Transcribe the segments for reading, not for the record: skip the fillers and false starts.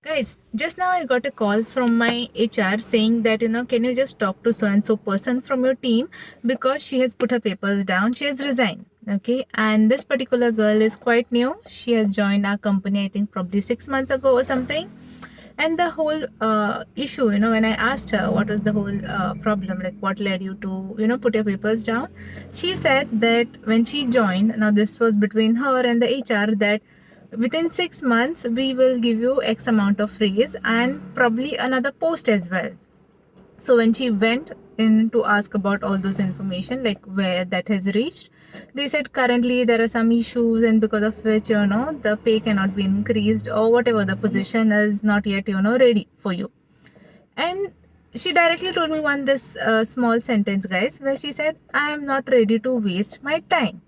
Guys, just now I got a call from my HR saying that, can you just talk to so and so person from your team because she has put her papers down, she has resigned. Okay, and this particular girl is quite new. She has joined our company, I think, probably 6 months ago or something. And the whole issue, when I asked her what was the whole problem, like what led you to, put your papers down, she said that when she joined, now this was between her and the HR, that within 6 months we will give you X amount of raise and probably another post as well. So when she went in to ask about all those information, like where that has reached, they said currently there are some issues, and because of which, the pay cannot be increased, or whatever, the position is not yet, ready for you. And she directly told me one this small sentence, guys, where she said, I am not ready to waste my time.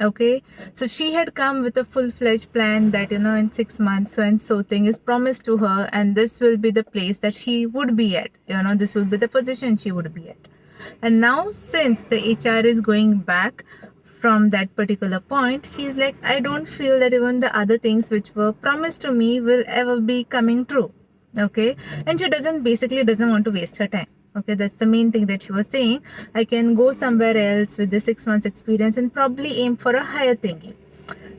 Okay, so she had come with a full-fledged plan that, in 6 months so and so thing is promised to her, and this will be the place that she would be at, this will be the position she would be at. And now, since the HR is going back from that particular point, she's like, I don't feel that even the other things which were promised to me will ever be coming true. Okay, and she doesn't want to waste her time. Okay, that's the main thing that she was saying. I can go somewhere else with the 6 months experience and probably aim for a higher thingy.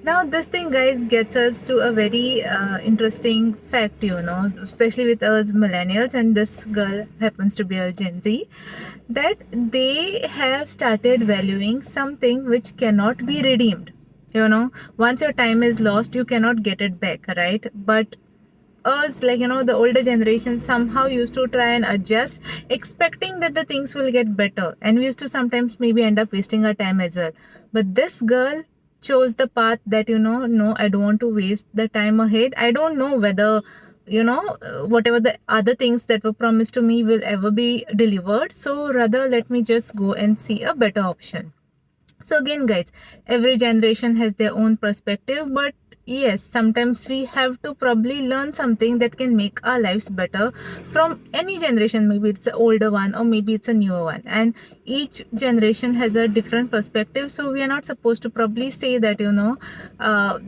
Now, this thing, guys, gets us to a very interesting fact, especially with us millennials, and this girl happens to be a Gen Z, that they have started valuing something which cannot be redeemed. Once your time is lost, you cannot get it back, right? But us, like, the older generation somehow used to try and adjust, expecting that the things will get better, and we used to sometimes maybe end up wasting our time as well. But this girl chose the path that, no, I don't want to waste the time ahead. I don't know whether, whatever the other things that were promised to me will ever be delivered, so rather let me just go and see a better option. So again, guys, every generation has their own perspective, but yes, sometimes we have to probably learn something that can make our lives better from any generation. Maybe it's the older one or maybe it's a newer one, and each generation has a different perspective. So we are not supposed to probably say that,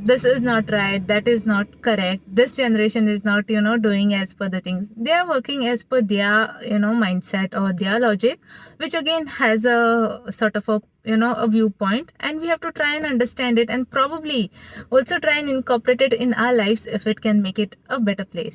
this is not right, that is not correct, this generation is not, doing as per the things. They are working as per their, mindset or their logic, which again has a sort of a viewpoint, and we have to try and understand it and probably also try and incorporate it in our lives if it can make it a better place.